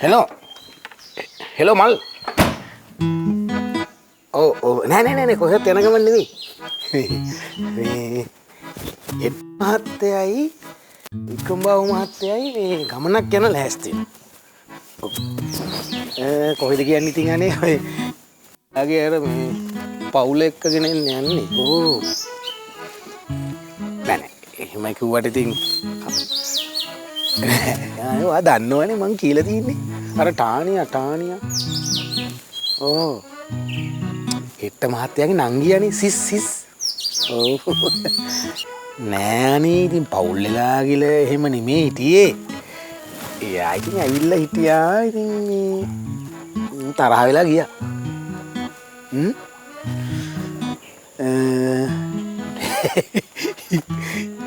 Hello මල්. ඔව් නෑ කොහෙත් යන ගමන් නෙවෙයි. මේ එත් මහත්තයයි වික්‍රමබාහු මහත්තයයි මේ ගමනක් යන ලෑස්ති. කොහෙද කියන්නේ ඉතින් අනේ ඔය ආගේ අර මේ පවුල එක්කගෙන යන්නේ. ඕ නෑ එහෙමයි කිව්වට ඉතින් ඔයා දන්නවනේ මං කියලා තියෙන්නේ අර ටානියා ඕ හෙට්ට මහත්තයාගේ නංගියානේ සිස් ඔව් නෑනේ ඉතින් පවුල් වෙලා ගිල එහෙම නෙමෙයි හිටියේ. එයා ඉතින් ඇවිල්ලා හිටියා ඉතින් මේ තරහ වෙලා ගියා.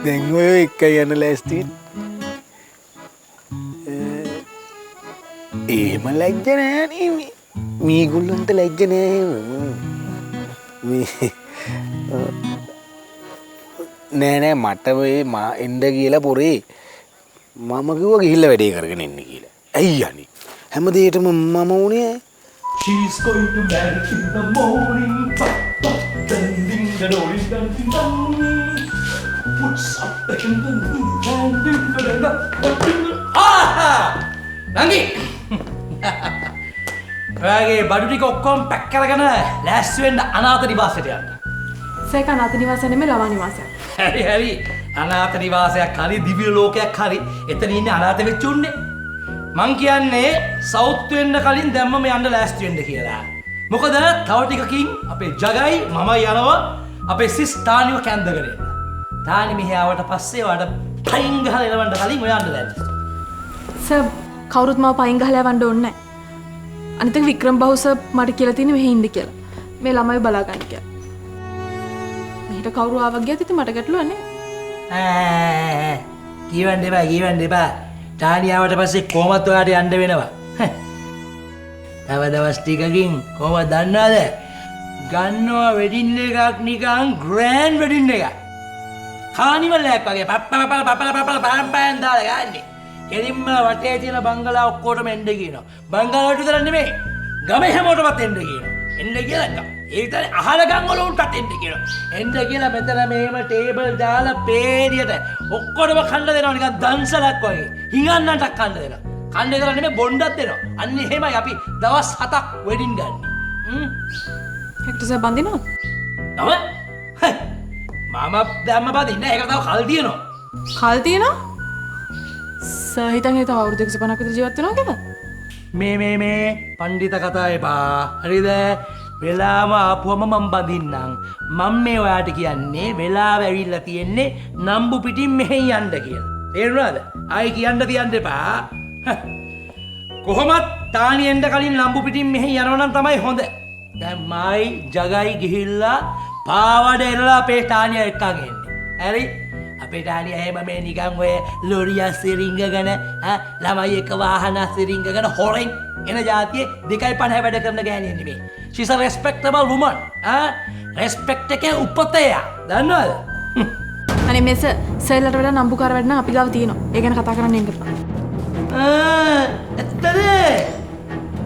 දැන් ඔය එක යන ලෑස්ති එහෙම ලැජ්ජ නෑනේ මේගොල්ලන්ට ලැජ්ජ නෑ නෑ මට ඔය එන්න කියලා පොරේ මම කිව්වා ගිහිල්ලා වැඩේ කරගෙන එන්න කියලා. ඇයි යන්නේ හැමදේටම මම උනේ. She's going to marry in the morning. Ding the rolling ding puts up in the Nangi! ඔයාගේ බඩු ටික ඔක්කොම පැක් කරගෙන ලෑස්ති වෙන්න අනාථ නිවාසයට යන්න. සේක අනාථ නිවාසය නෙමෙයි ළමා නිවාසය. හරි අනාථ නිවාසයක් හරි දිව්‍ය ලෝකයක් හරි එතන ඉන්නේ අනාථ වෙච්ච උන්නේ. මං කියන්නේ සවුත් වෙන්න කලින් දැම්මම යන්න ලෑස්ති වෙන්න කියලා. මොකද තව ටිකකින් අපේ ජගයි මම යනවා අපේ සිස් තානිව කැන්දගෙන එන්න. තානි මෙහි ආවට පස්සේ ඔයාලට පයින් ගහලා එලවන්න කලින් ඔයා යන්න ලෑස්ති. සර් කවුරුත් මාව පයින් ගහලා යවන්න ඕනේ නැහැ. අනිත් එක වික්‍රමබාහු සර් මට කියලා තියෙන්නේ මෙහෙ ඉන්න කියලා. මේ ළමයි බලා ගන්න කියලා. මෙහෙට කවුරු ආවක් ගියත් ඉතින් මට ගැටලුවක් නැහැ. කියවන්න එපා. තානියාවට පස්සේ කොහොමත් ඔයාට යන්න වෙනවා. තව දවස් ටිකකින් කොහොමද දන්නවද? ගන්නවා වෙඩින් එකක් නිකන් ග්‍රෑන්ඩ් වෙඩින් එකක්. කානිවල් එකක් වගේ පප්පන් දාලා ගන්නේ. කෙලින්ම වටේ තියෙන බංගලා ඔක්කොටම එන්න කියනවා. බංගලාවට විතර නෙමෙයි. ගමේ හැමෝටමත් එන්න කියනවා. එන්න කියලා ඒ විතරේ අහල ගම් වල උන්ටත් එන්න කියනවා. එන්න කියලා මෙතන මේම ටේබල් දාලා පේරියට ඔක්කොටම කන්න දෙනවා නිකන් දන්සලක් වගේ. හිඟන්නටක් කන්න දෙනවා. කන්න දෙනවා නෙමෙයි බොණ්ඩක් දෙනවා. අන්න එහෙමයි අපි දවස් 7ක් වෙඩින් ගන්න. හෙක්ටර් සර් බඳිනවද? නම? මම දැම්ම බඳින්න ඒක තව කල් තියෙනවා. කල් තියෙනවා? සර් හිතන්නේ තව අවුරුදු 150ක් විතර ජීවත් වෙනවා කියලා? මේ පණ්ඩිත කතා එපා. හරිද? වෙලාව ආපුවම මම බඳින්නම්. මම මේ ඔයාට කියන්නේ වෙලාව ඇවිල්ලා තියෙන්නේ නම්බු පිටින් මෙහෙන් යන්න කියලා. තේරුණාද? ආයි කියන්න තියන්න එපා. කොහොමත් තානියෙන්ද කලින් නම්බු පිටින් මෙහෙන් යනවනම් තමයි හොඳ. දැන් මයි ජගයි ගිහිල්ලා පාවඩ එරලා අපේ තානිය එක්කන් එන්නේ. හරි? අපේ තානිය එහෙම මේ නිකන් ඔය ලොරිය සිරිංගගෙන ළමයි එක වාහන සිරිංගගෙන හොරෙන් එන જાතියේ 2.50 වැඩ කරන ගෑණියෙක් නෙමෙයි. She's a respectable woman. respect එකේ උපතය. දන්නවද? අනේ මේ සර්ලට වඩා නම්බුකාර වැඩ නම් අපි ගාව තියෙනවා. ඒ ගැන කතා කරන්න එන්න එපා. ඇත්තද?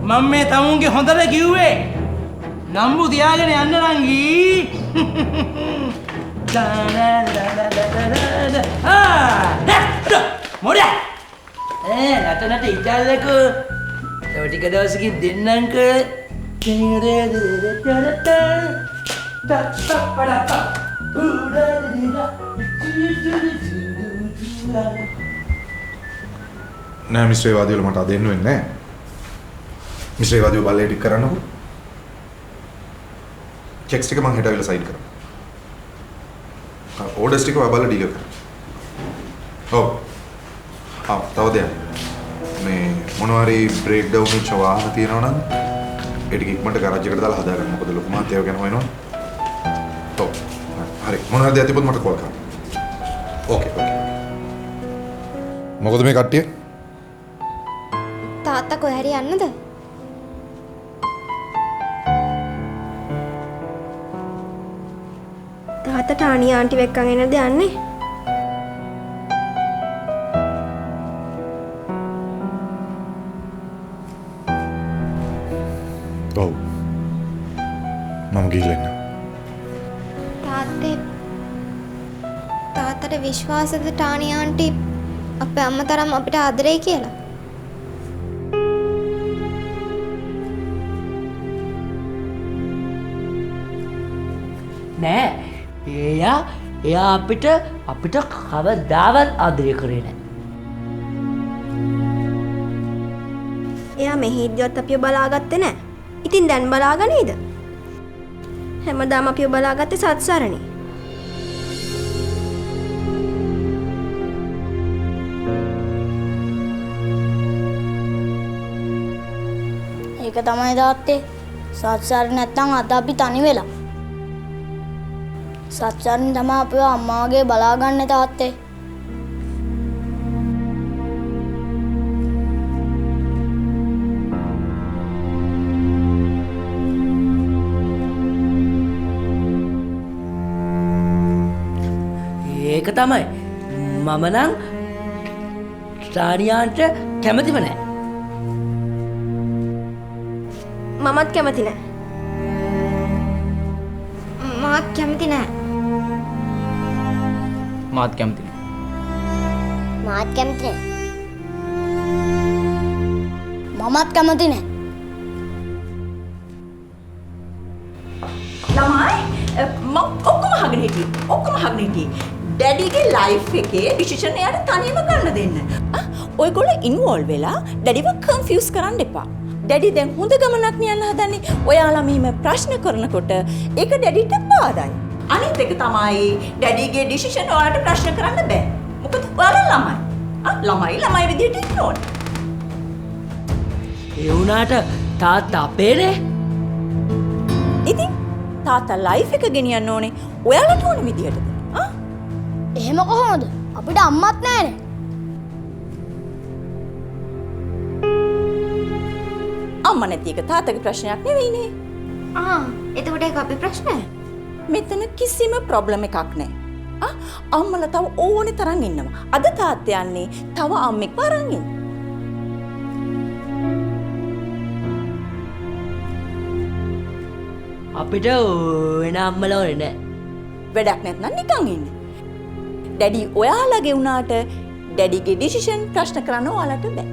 මම මේ තමුන්ගේ හොඳට කිව්වේ. නම්බු තියාගෙන යන්න නංගී. මොඩා නටනට ඉතාලකෝ තව ටික දවසකින් දෙන්නංක නෑ මිස්ටර් ඒවාදී වල මට අද එන්න වෙන්නේ නෑ. මිස්ටර් ඒවාදී බලලේ ටික කරන්නකෝ. චෙක්ස් ටික මම හෙට ආවිලා සයින් කරනවා. ඕඩර්ස් ටික ඔයාලා ඩීල් කරන්න. ඔව්. තව දෙයක්. මේ මොනවාරි බ්‍රේක් ඩවුන් වෙච්ච වාහන තියෙනවා නම් ඒ ටික ඉක්මනට ගරාජ් එකට දාලා හදාගන්න. මොකද ලොකු මහත්තයව ගැන හොයනවා. ඔව්. හරි. මොනවාරි දෙයක් තිබුණොත් මට කෝල් කරන්න. ඕකේ. මොකද මේ කට්ටිය? තාත්තා කොහේ හරි යන්නද? තාත්තා ටානි ආන්ටි වෙක්කන් එනද යන්නේ? විශ්වාසද ටානි ආන්ටි අපේ අම්මා තරම් අපිට ආදරේ කියලා? නෑ එයා අපිට කවදාවත් ආදරය කරේ නෑ. එයා මෙහි ඉද්දිවත් අපිව බලාගත්තේ නෑ. ඉතින් දැන් බලාගනීද? හැමදාම අපිව බලාගත්තේ සත්සරණේ. ඒක තමයි තාත්තේ. සත්සරණ නැත්තම් අද අපි තනි වෙලා. සත්සරණ තමයි අපිව අම්මාගේ බලාගන්නේ තාත්තේ. ඒක තමයි මම නම් ටානියාන්ට කැමතිම නෑ. මමත් කැමති නෑ. මාත් කැමති නෑ. මාත් කැමති නෑ. මාත් කැමති නෑ. මමත් කැමති නෑ. ළමයි මම ඔක්කොම අහගෙන හිටියේ. ඩැඩිගේ ලයිෆ් එකේ ඩිසිෂන් එයාට තනියම ගන්න දෙන්න. ඔයගොල්ලෝ ඉන්වෝල්ව් වෙලා ඩැඩිව කන්ෆියුස් කරන්න එපා. ඩැඩි දැන් හොඳ ගමනක් නියන්න හදන්නේ. ඔයාලා මෙහිම ප්‍රශ්න කරනකොට ඒක ඩැඩිට බාධායි. අනිත් එක තමයි ඩැඩිගේ ඩිසිෂන් ඔයාලට ප්‍රශ්න කරන්න බෑ. මොකද ඔයාලා ළමයි. ළමයි විදිහට ඉන්න ඕනේ. ඒ වුණාට තාත්තා අපේනේ. ඉතින් තාත්තා ලයිෆ් එක ගෙනියන්න ඕනේ ඔයාලට ඕන විදිහටද? එහෙම කොහොමද? අපිට අම්මත් නෑනේ. අම්මා නැති එක තාත්තගේ ප්‍රශ්නයක් නෙවෙයිනේ. එතකොට ඒක අපේ ප්‍රශ්නය. මෙතන කිසිම ප්‍රොබ්ලම් එකක් නැහැ. අම්මලා තව ඕනේ තරම් ඉන්නවා. අද තාත්තා යන්නේ තව අම්මෙක් වරන් ඉන්න. අපිට වෙන අම්මලා ඕනේ නෑ. වැඩක් නැත්නම් නිකන් ඉන්න. ඩැඩි ඔයාලගේ වුණාට ඩැඩිගේ ඩිසිෂන් ප්‍රශ්න කරන්න ඔයාලට බෑ.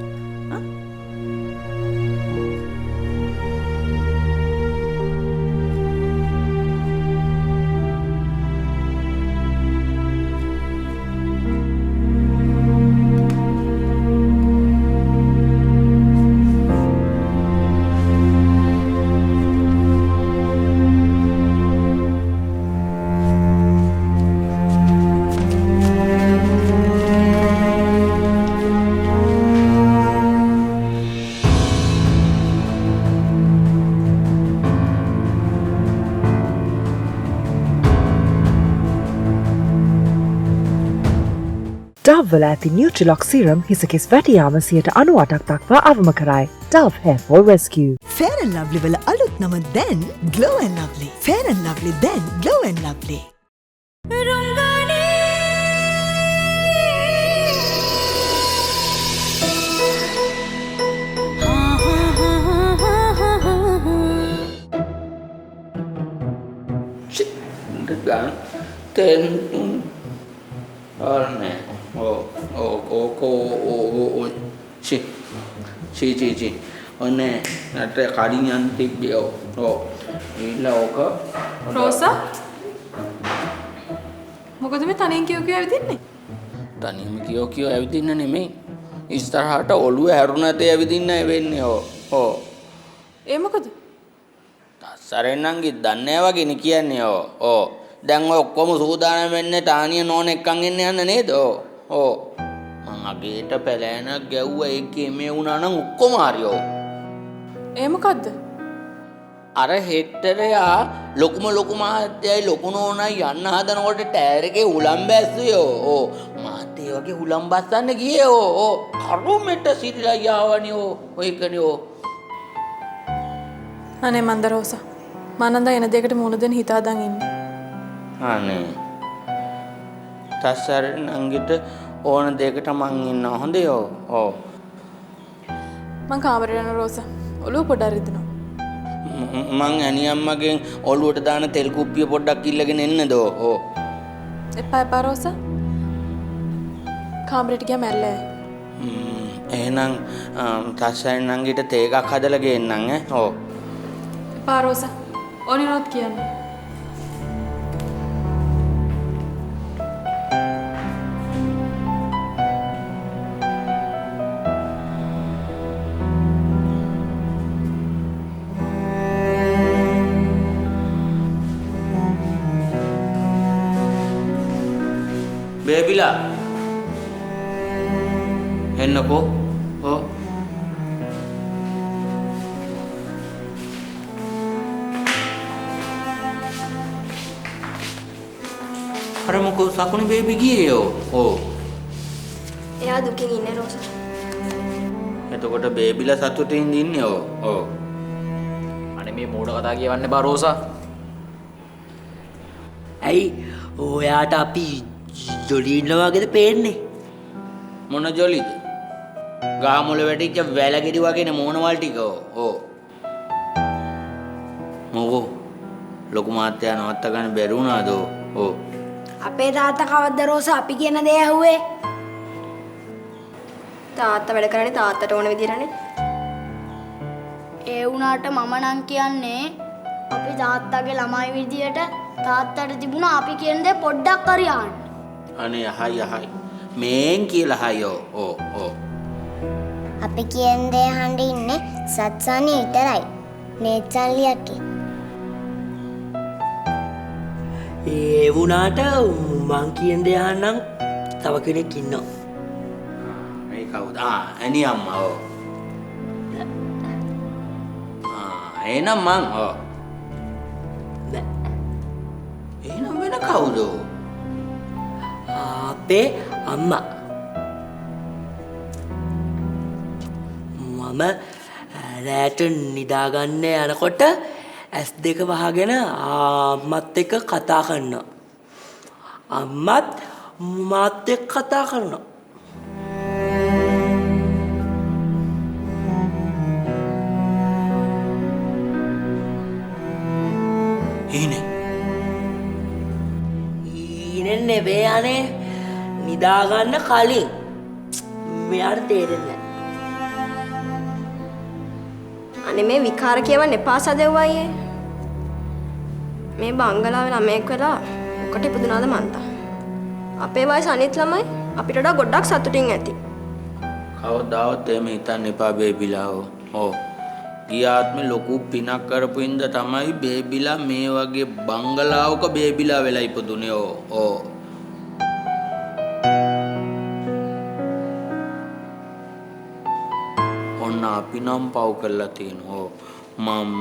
Dove වල ඇති Nutrilux serum හිසකෙස් වැටියාම 98ක් දක්වා අවම කරයි. Dove Hair Fall Rescue. Fair and Lovely වල අලුත් නම දැන් Glow and Lovely. Fair and Lovely දැන් Glow and Lovely. ඔන්න නට කලින් යන්න තිබ්බේ. ඊළඟ ඕක රෝසා මොකද මේ තනියෙන් කියෝ ඇවිදින්නේ? තනියම කියෝ ඇවිදින්න නෙමෙයි. ඉස්සරහට ඔළුව හැරුණාතේ ඇවිදින්න වෙන්නේ. ඒ මොකද? සරෙන්නන්ගේ දන්නේ වගේනේ කියන්නේ. දැන් ඔය ඔක්කොම සූදානම් වෙන්නේ ටානිය නෝන එක්කන් එන්න යන්න නේද? මං අගේට පැලෑනක් ගැව්වා. ඒකේ මේ වුණා නම් ඔක්කොම හරියෝ. ඒ මොකද්ද? අර හෙට්ටරයා ලොකු මහත්තයයි ලොකු නෝනයි යන්න හදනකොට ටයර් එකේ හුලම් බැස්සුවෝ. මාත් ඒ වගේ හුලම් බස්සන්න ගියේ. කරුමෙට සිරිලා යාවනේ. ඔයකනේ. අනේ මන්ද රෝසා මනන්ද එන දෙයකට මුණ දෙන්න හිතාදන් ඉන්නේ. අනේ තස්සර නංගිට ඕන දෙයකට මං ඉන්නවා. හොඳේ. මං කාමරේට යන රෝසා ඔළුව පොඩ්ඩක් රිදෙනවා. මං ඇනියම්මගෙන් ඔළුවට දාන තෙල් කුප්පිය පොඩ්ඩක් ඉල්ලගෙන එන්නද? එපා රෝසා කාමරේට ගියා මැරලා. එහෙනම් තස්සෙන් නංගිට තේ එකක් හදලා ගේන්නම් ඈ. ඔව්. එපා රෝසා. ඕනි නෝත් කියන්නේ. බේබිලා එන්නකෝ. ඔව්. අර මොකෝ සකුණේ බේබි ගියේ. ඔව්. එයා දුකින් ඉන්නේ රෝසා. එතකොට බේබිලා සතුටින් ඉන්නේ. ඔව්. අනේ මේ මෝඩ කතා කියවන්න බා රෝසා. ඇයි ඔයාට අපි ජොලි ඉන්නවා වගේද පේන්නේ? මොන ජොලිද? ගහ මුල වැටිච්ච වැලගෙඩි වගේනේ මෝනවල් ටික. ඔව්. මොකෝ ලොකු මාත්‍යා නවත්ත ගන්න බැරි වුණාද? ඔව්. අපේ තාත්තා කවද්ද රෝසා අපි කියන දේ ඇහුවේ? තාත්තා වැඩ කරන්නේ තාත්තට ඕන විදිහටනේ. ඒ වුණාට මම නම් කියන්නේ අපි තාත්තගේ ළමයි විදියට තාත්තට තිබුණා අපි කියන දේ පොඩ්ඩක් හරි අහන්න. අනේ අහයි. මේන් කියලා අහයි. ඔව්. අපි කියන දේ අහන්න ඉන්නේ සත්සනි විතරයි. නේචල්ලියකේ. ඒ වුණාට මං කියන දේ අහන්නම් තව කෙනෙක් ඉන්නවා. මේ කවුද? ඇනි අම්මා. ඔව්. එහෙනම් මං. ඔව්. එහෙනම් වෙන කවුද? අපේ අම්මා. මම රැට නිදාගන්න යනකොට S2 වහගෙන අම්මත් එක්ක කතා කරනවා. අම්මත් මාත් එක්ක කතා කරනවා. ඊනේ නෙවෙයි අනේ නිදාගන්න කලින් මෙයාට තේරෙන්නේ අනේ මේ විකාර කියවන්න එපා සදෙව්වා අයියේ. මේ බංගලාවේ ළමයෙක් වෙලා ඔකට ඉපදුනාද මන්තා. අපේ වයස අනිත් ළමයි අපිට වඩා ගොඩක් සතුටින් ඇති. කවදාවත් එහෙම හිතන්න එපා බේබිලා. ඔව්. ගිය ආත්මේ ලොකු පිනක් කරපු ඉඳ තමයි බේබිලා මේ වගේ බංගලාවක බේබිලා වෙලා ඉපදුනේ. ඔව්. ඔන්න අපි නම් පව් කරලා තියෙනවා. මම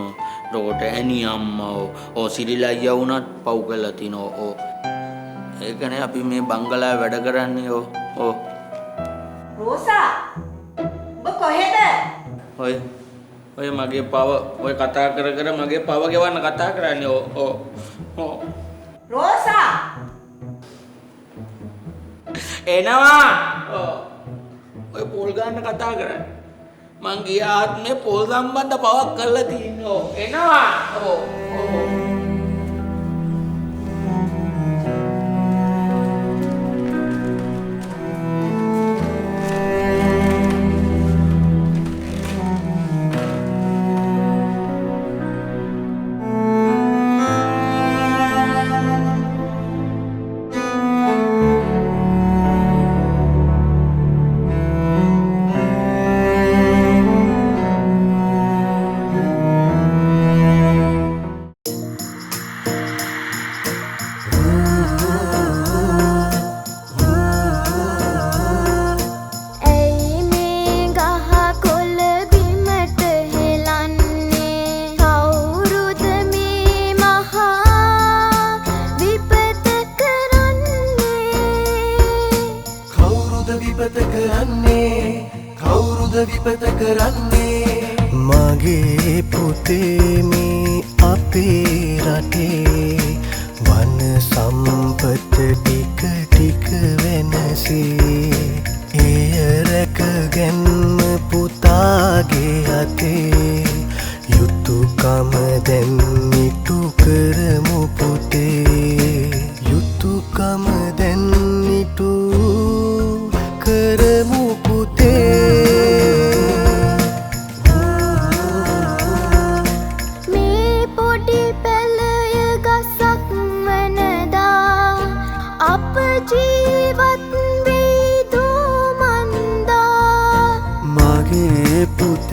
ඩොට ඇනි අම්මා සිරිලා අයියා වුණත් පව් කරලා තිනවා. ඒකනේ අපි මේ බංගලාවේ වැඩ කරන්නේ. රෝසා ඔබ කොහෙද? ඔය මගේ පව ඔය කතා කර මගේ පව ගෙවන්න කතා කරන්නේ. රෝසා එනවා. ඔය පොල් ගන්න කතා කරන්නේ. මං ගිය ආත්මේ පොල් සම්බන්ධ පවක් කරලා තියෙනවා. එනවා. මගේ පුතේ මේ අපේ රටේ වන සම්පත ටික ටික වෙනසේ එය රැකගැන්ම පුතාගේ අතේ යුතුයකම දැන් ඉටු කරමු පුතේ යුතුයකම දැන් ඉටු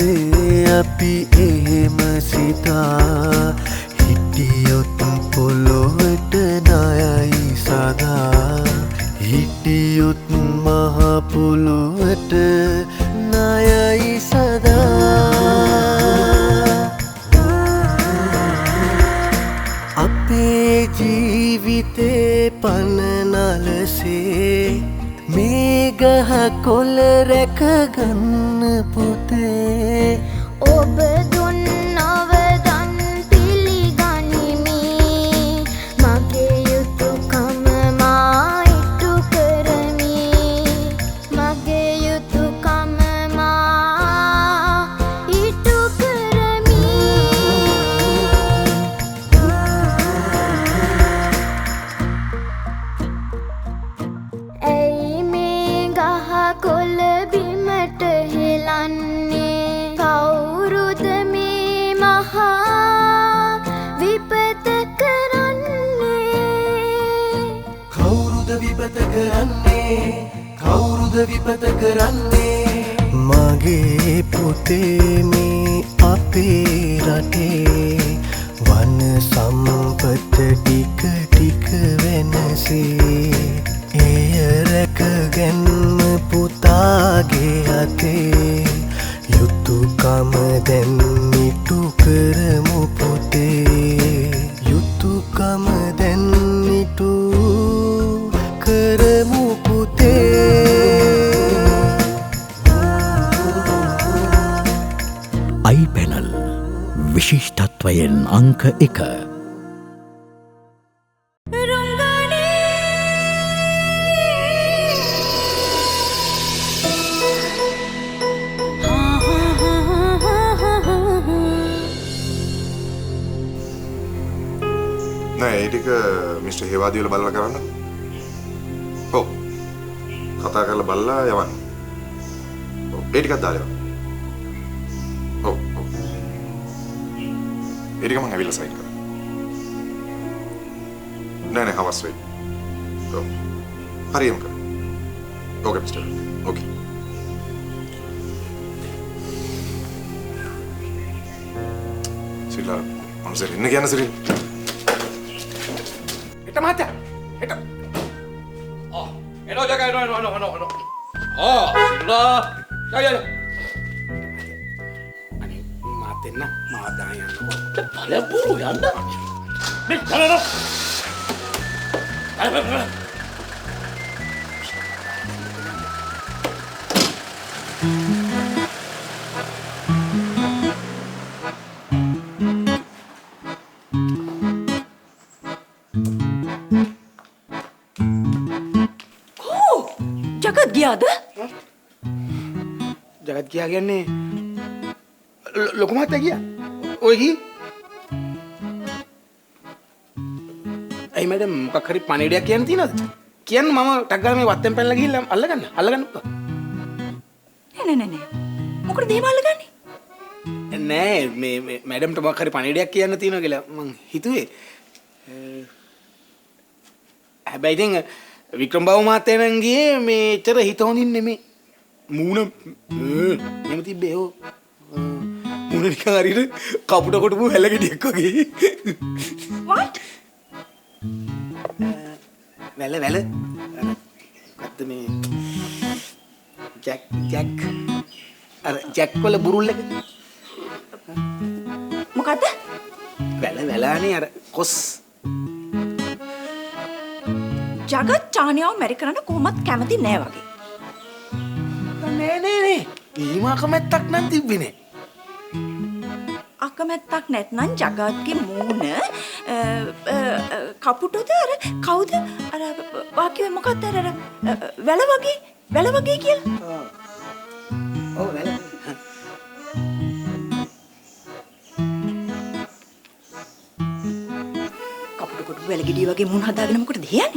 පුතේ අපි එහෙම සිතා හිටියොත් පොළොවට ණයයි සදා හිටියොත් මහ පොළොවට ණයයි සදා අපේ ජීවිතේ පනනලසේ මේ ගහ කොළ රැකගන්න පුතේ ඔබ දුන් අවදන් පිළිගනිමි මගේ යුතුයකම මා ඉටු කරමි මගේ යුතුයකම මා ඉටු කරමි ඇයි මේ ගහ කොළ බිමට හෙලන්නේ කවුරුද මේ මහා විපත කරන්නේ කවුරුද විපත කරන්නේ කවුරුද විපත කරන්නේ මගේ පුතේ මේ අපේ රටේ වන සම්පත ටික ටික වෙනසේ එය රැකගන්න පුතාගේ අතේ යුතුයකම දැන් ඉටු කරමු පුතේ යුතුයකම දැන් ඉටු කරමු පුතේ iPanel විශිෂ්ටත්වයෙන් අංක 1 නෑ ඒ ටික මිස්ටර් හේවාදී වල බලලා කරන්න. ඔව්. කතා කරලා බලලා යවන්න. ඔව් ඒ ටිකක් දාලා යවන්න. ඔව් ඔව්. ඒ ටික මම ඇවිල්ලා සයින් කරා. නෑ හවස් වෙයි. ඔව්. හරියම කරා. ඕකේ මිස්ටර්. ඕකේ. සිරිලා අම්සර් ඉන්න කියන සිරිල්. මහත්තයා එට එනෝ ජග එනෝ සිල්ලා ජය අනේ මාත් එන්න මාත් දාන යන්නකො බලපුරු යන්න මේ කරන ජගත් ගියාද? ජගත් ගියා කියන්නේ ලොකු මහත්තයා ගියා. ඔය ගියේ. ඇයි මැඩම් මොකක් හරි පණිවිඩයක් කියන්න තියනවද? කියන්න මම ටක් ගාලා මේ වත්තෙන් පැනලා ගිහිල්ලා අල්ලගන්න. නෑ. මොකටද එහෙම අල්ලගන්නේ? නෑ මේ මැඩම්ට මොකක් හරි පණිවිඩයක් කියන්න තියෙනවා කියලා මං හිතුවේ. හැබැයි ඉතින් වික්‍රම් බාබු මහත්තයා නම් ගියේ මේ එච්චර හිත හොඳින් නෙමෙයි. මූණ එහෙම තිබ්බේ ඕ. මූණ නිකන් හරියට කපුට කොටපු හැලගෙඩියක් වගේ. what? වැල මොකද්ද මේ ජැක් අර ජැක් වල බුරුල් එක මොකද්ද? වැලානේ අර කොස් ජගත් චානියාව මැරි කරන්න කොහොමත් කැමති නෑ වගේ. නෑ එහෙම අකමැත්තක් නම් තිබ්බේ නෑ. අකමැත්තක් නැත්නම් ජගත්ගේ මූණ කපුටුද අර කවුද අර වාක්‍යය මොකක්ද අර වැල වගේ කියලා. ඔව් වැල. කපුට කොට වැලගෙඩිය වගේ මූණ හදාගෙන මොකටද යන්නේ?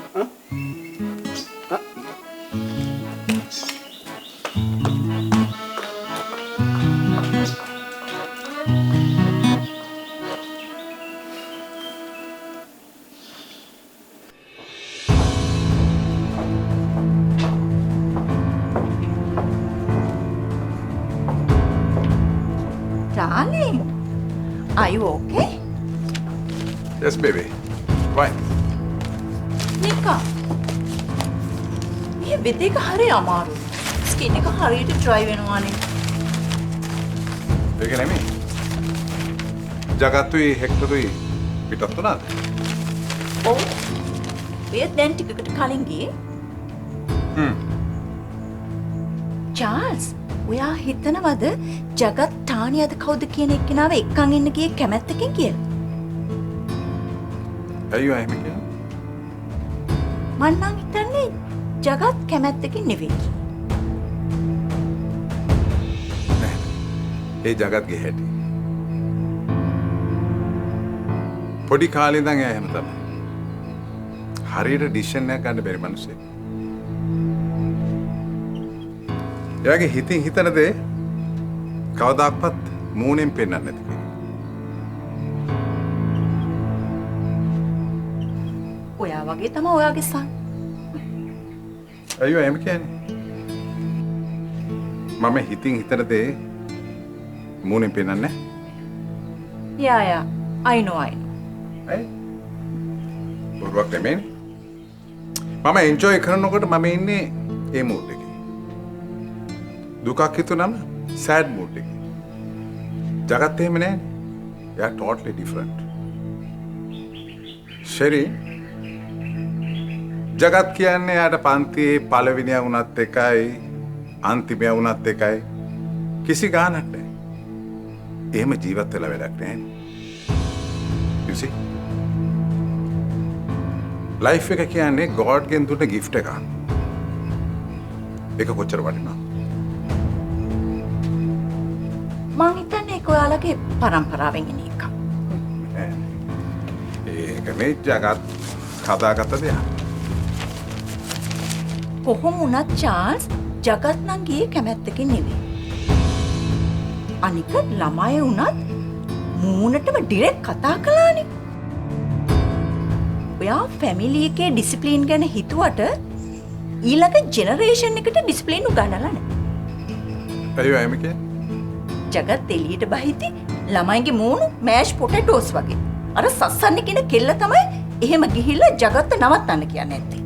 darling. Are you okay? Yes, baby. Fine. Nika. මේ වෙද එක හරි අමාරු. ස්කින් එක හරියට ඩ්‍රයි වෙනවානේ. ඒක නෙමෙයි. ජගත්තුයි හෙක්ටරුයි පිටත් වුණාද? ඔව්. ඔය දැන් ටිකකට කලින් ගියේ. චාල්ස්, ඔයා හිතනවද ජගත් ටානියාද කවුද කියන එක්කෙනාව එක්කන් ඉන්න ගියේ කැමැත්තකින් කියලා? ඇයි එහෙම කියන්නේ? මං නම් හිතන්නේ ජගත් කැමැත්තකින් නෙවෙයි. ඒ ජගත්ගේ හැටි. පොඩි කාලේ ඉඳන් එයා එහෙම තමයි. හරියට ඩිසිෂන් එකක් ගන්න බැරි මිනිස්සෙක්. එයාගේ හිතින් හිතන දේ කවදාවත් මූණෙන් පෙන්නන්නේ නැති කෙනෙක්. ඔයා වගේ තමයි ඔයාගේ සන්. අයියෝ එහෙම කියන්නේ. මම හිතින් හිතන දේ මූණෙන් පෙන්නන්නේ නැහැ. Yeah, I know. ඇයි? බොරුවක් නෙමෙයි. මම එන්ජොයි කරනකොට මම ඉන්නේ ඒ මූඩ් එකේ. දුකක් හිතුනම සෑඩ් මූඩ් එකේ. ජගත් එහෙම නෑනේ. එයා totally different. ශරි ජගත් කියන්නේ යාට පන්තියේ පළවෙනියා වුණත් එකයි අන්තිමයා වුණත් එකයි කිසි ගාණක් නැහැ. එහෙම ජීවත් වෙලා වැඩක් නැහැ. You see? ලයිෆ් එක කියන්නේ God ගෙන් දුන්න gift එකක්. ඒක කොච්චර වටිනවද? මං හිතන්නේ ඒක ඔයාලගේ පරම්පරාවෙන් එන එකක්. ඒක මේ ජගත් හදාගත්ත දෙයක්. කොහොම වුණත් චාල්ස් ජගත් නම් ගියේ කැමැත්තකින් නෙවෙයි. අනික ළමයි වුණත් මූණටම ඩිරෙක්ට් කතා කළානේ. ඔයා ෆැමිලි එකේ ඩිසිප්ලින් ගැන හිතුවට ඊළඟ ජෙනරේෂන් එකට ඩිසිප්ලින් උගන්වලා නැහැ. අයියෝ එහෙම කියන්නේ? ජගත් එළියට බහිති ළමයිගේ මූණු මෑෂ් පොටැටෝස් වගේ. අර සස්සන්නේ කියන කෙල්ල තමයි එහෙම ගිහිල්ලා ජගත්ත නවත්තන්න කියන්නේ නැත්තේ.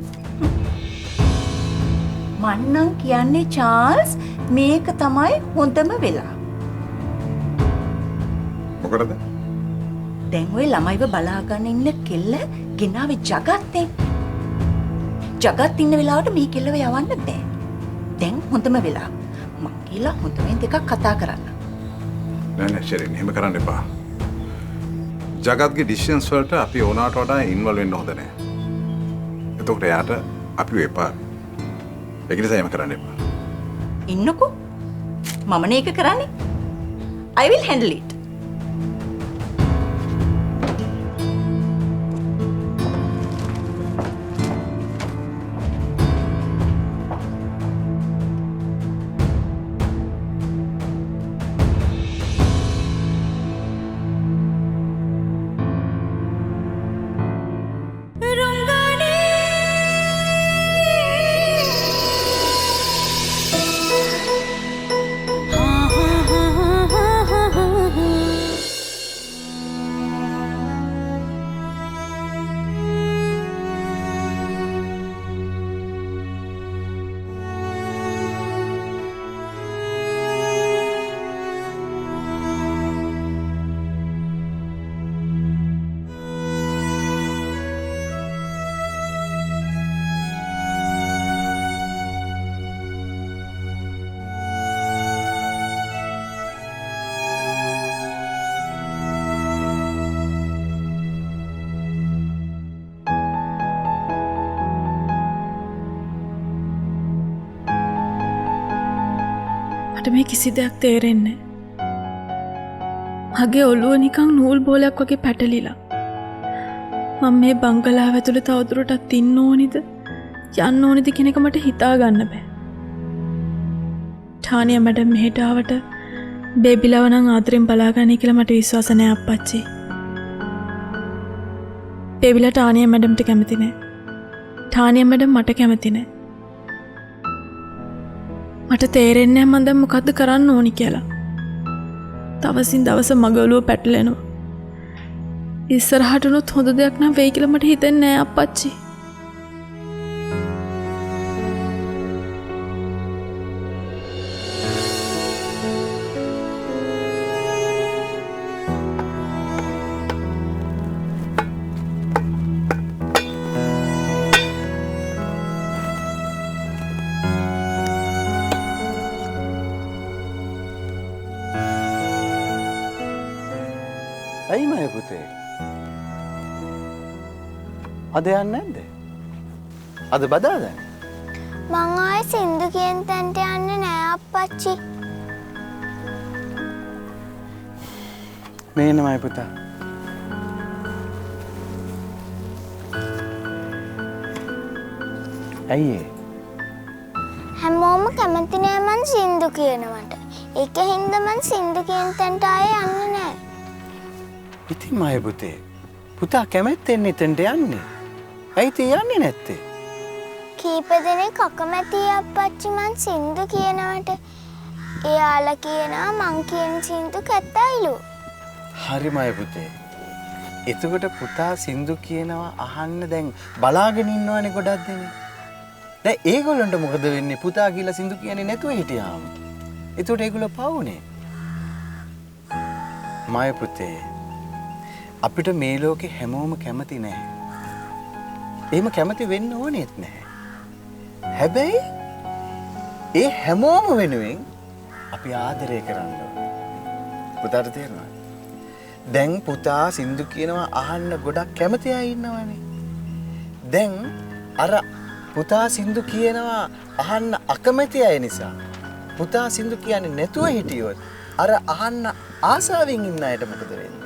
මන්නම් කියන්නේ චාල්ස් මේක තමයි හොඳම වෙලා. මොකටද? දැන් ওই ළමයිව බලාගෙන ඉන්න කෙල්ල ගෙනාවේ ජගත්තෙන්. ජගත් ඉන්න වෙලාවට මේ කෙල්ලව යවන්න බෑ. දැන් හොඳම වෙලා. මං කියලා හොඳම දෙකක් කතා කරන්න. නෑ ශරීන් එහෙම කරන්න එපා. ජගත්ගේ ඩිසිෂන්ස් වලට අපි ඕනාට වඩා ඉන්වෝල්ව් වෙන්න හොඳ නෑ. එතකොට එයාට අපි එපා. ඒක නිසා එහෙම කරන්න එපා. ඉන්නකෝ. මමනේ ඒක කරන්නේ. I will handle it. මට මේ කිසි දෙයක් තේරෙන්නේ මගේ ඔළුව නිකන් නූල් බෝලයක් වගේ පැටලිලා. මම මේ බංගලාව ඇතුළේ තවදුරටත් ඉන්න ඕනිද යන්න ඕනිද කියන එක මට හිතා ගන්න බෑ. ටානියා මැඩම් මෙහෙට ආවට බේබිලව නම් ආදරෙන් බලාගන්නේ කියලා මට විශ්වාස නෑ අප්පච්චි. බේබිලා ටානියා මැඩම්ට කැමති නෑ. ටානියා මැඩම් මට කැමති නෑ. මට තේරෙන්නේ නැහැ මම දැන් මොකද්ද කරන්න ඕනි කියලා. දවසින් දවස මගේ ඔළුව පැටලෙනවා. ඉස්සරහට උනොත් හොඳ දෙයක් නම් වෙයි කියලා මට හිතෙන්නේ නෑ අප්පච්චි. ඇයි මය පුතේ? අද යන්නේ නැද්ද? අද බදාද? මං ආයේ සින්දු කියන තැනට යන්නේ නෑ අප්පච්චි. මේන්න මය පුතා. ඇයි ඒ? හැමෝම කැමති නෑ මං සින්දු කියනවට. ඒක හින්දා මං සින්දු කියන තැනට ආයේ යන්නේ නෑ. ඉතින් මය පුතේ පුතා කැමැත්තෙන් එතනට යන්නේ. ඇයි යන්නේ නැත්තේ? කීප දෙනෙක් අකමැති අප්පච්චි මං සින්දු කියනවට. එයාලා කියනවා මං කියන සින්දු කැතයිලු. හරි මය පුතේ. එතකොට පුතා සින්දු කියනවා අහන්න දැන් බලාගෙන ඉන්නවනේ ගොඩක් දෙනෙක්. දැන් ඒගොල්ලන්ට මොකද වෙන්නේ? පුතා කියලා සින්දු කියන්නේ නැතුව හිටියාම. එතකොට ඒගොල්ලෝ පවුනේ. මය පුතේ අපිට මේ ලෝකේ හැමෝම කැමති නැහැ. එහෙම කැමති වෙන්න ඕනෙත් නැහැ. හැබැයි ඒ හැමෝම වෙනුවෙන් අපි ආදරය කරන්න ඕනේ. පුතාට තේරෙනවද? දැන් පුතා සින්දු කියනවා අහන්න ගොඩක් කැමති අය ඉන්නවනේ. දැන් අර පුතා සින්දු කියනවා අහන්න අකමැති අය නිසා පුතා සින්දු කියන්නේ නැතුව හිටියොත් අර අහන්න ආසාවෙන් ඉන්න අයට මොකද වෙන්නේ?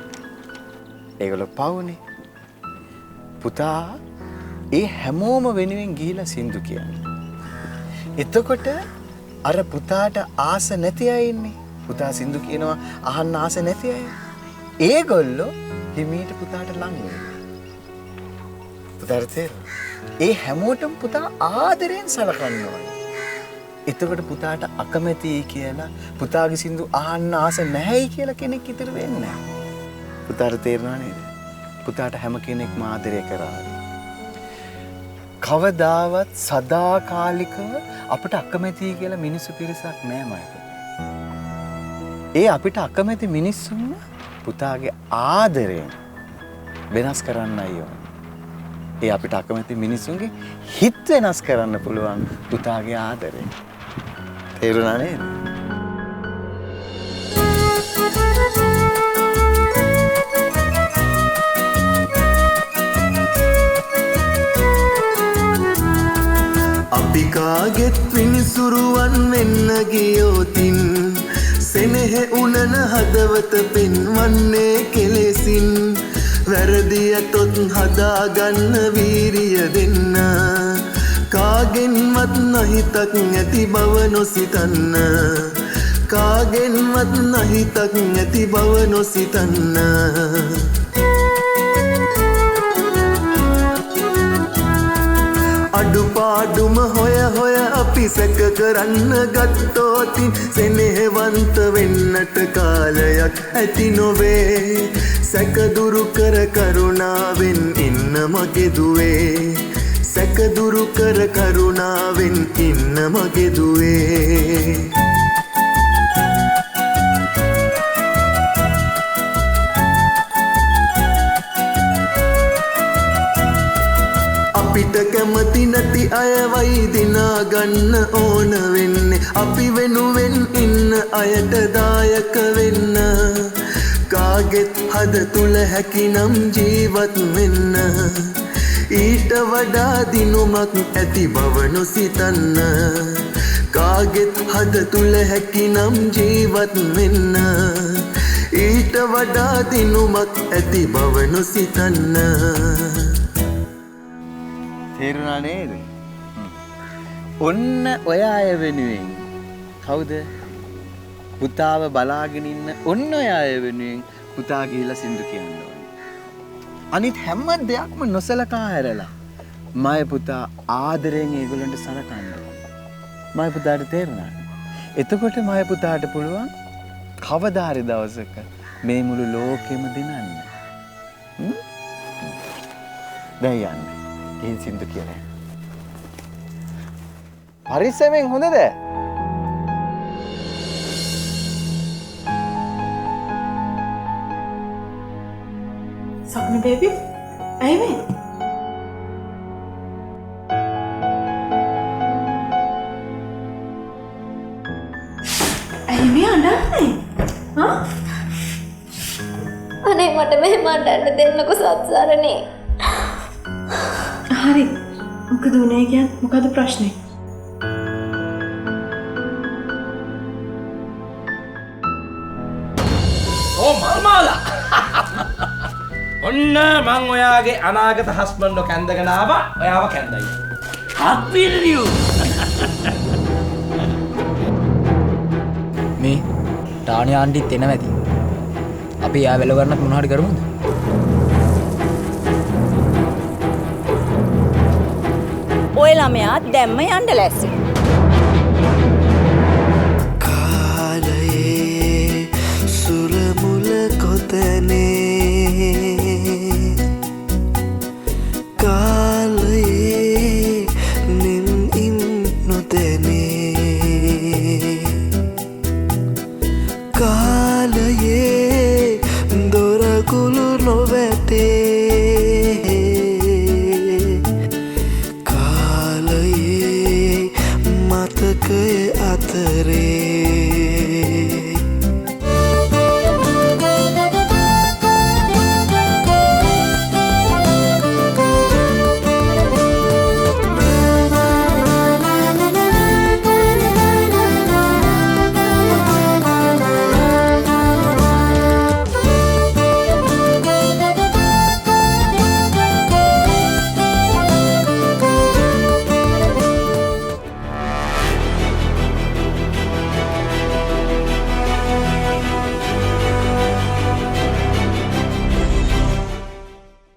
ඒගොල්ලෝ පවුනේ. පුතා ඒ හැමෝම වෙනුවෙන් ගිහිලා සින්දු කියන්නේ. එතකොට අර පුතාට ආස නැති අය ඉන්නේ. පුතා සින්දු කියනවා අහන්න ආස නැති අය. ඒගොල්ලෝ හිමීට පුතාට ලං වෙනවා. පුතාට තේරෙනවද? ඒ හැමෝටම පුතා ආදරෙන් සලකන්න ඕනේ. එතකොට පුතාට අකමැති කියලා පුතාගේ සින්දු අහන්න ආස නැහැයි කියලා කෙනෙක් ඉතුරු වෙන්නේ නැහැ. පුතාට තේරෙනව නේද? පුතාට හැම කෙනෙක්ම ආදරය කරා. කවදාවත් සදාකාලිකව අපිට අකමැති කියලා මිනිස්සු පිරිසක් නෑ මයික. ඒ අපිට අකමැති මිනිස්සුන් පුතාගේ ආදරයෙන් වෙනස් කරන්නයි ඕන. ඒ අපිට අකමැති මිනිස්සුන්ගේ හිත වෙනස් කරන්න පුළුවන් පුතාගේ ආදරයෙන්. තේරුණා නේද? අපි කාගෙත් විනිසුරුවන් වෙන්න ගියෝතින් සෙනෙහ උනන හදවත පෙන්වන්නේ කෙලෙසින් වැරදියතොත් හදාගන්න වීරිය දෙන්න කාගෙන්වත් නහිතක් ඇති බව නොසිතන්න කාගෙන්වත් නහිතක් ඇති බව නොසිතන්න අඩුපාඩුම හොය හොය අපි සැක කරන්න ගත්තෝතින් සෙනෙහවන්ත වෙන්නට කාලයක් ඇති නොවේ සැකදුරු කර කරුණාවෙන් ඉන්න මගේ දුවේ සැකදුරු කර කරුණාවෙන් ඉන්න මගේ දුවේ අපිට කැමති නැති අයවයි දිනාගන්න ඕන වෙන්නේ අපි වෙනුවෙන් ඉන්න අයට දායක වෙන්න කාගෙත් හද තුල හැකිනම් ජීවත් වෙන්න ඊට වඩා දිනුමක් ඇති බව නොසිතන්න කාගෙත් හද තුල හැකිනම් ජීවත් වෙන්න ඊට වඩා දිනුමක් ඇති බව නොසිතන්න තේරුණා නේද? ඔන්න ඔය අය වෙනුවෙන් කවුද? පුතාව බලාගෙන ඉන්න ඔන්න ඔය අය වෙනුවෙන් පුතා ගිහිලා සින්දු කියන්න ඕනේ. අනිත් හැම දෙයක්ම නොසලකා හැරලා මය පුතා ආදරෙන් ඒගොල්ලන්ට සලකන්න ඕනේ. මය පුතාට තේරුණා. එතකොට මය පුතාට පුළුවන් කවදා හරි දවසක මේ මුළු ලෝකෙම දිනන්න. දැන් යන්න. ගිහින් සින්දු කියලා. පරිස්සමෙන් හොඳද? සක්න බේබි ඇයි මේ? ඇයි මේ අඬන්නේ? හා? අනේ මට මෙහෙම අඬන්න දෙන්නකො සත්සාරනේ. හරි. මොකද උනේ කියන්නේ? මොකද ප්‍රශ්නේ? ඕ මල්මාලා ඔන්න මං ඔයාගේ අනාගත හස්බන්ඩ් කැන්දගෙන ආවා. ඔයාව කැන්දයි. හක්විල්ලියු මේ ටානි ආන්ටිත් එනවා ඇති. අපි යා වෙල ගන්නත් මොනවා හරි කරමුද? ඔය ළමයා දැම්ම යන්න ලැස්සි. කාලයේ සුරමුල කොතනේ කාලයේ නින් ඉන් නොතනේ කාලයේ දොරකුළු නොවැටේ කාලයේ මතකය අතරේ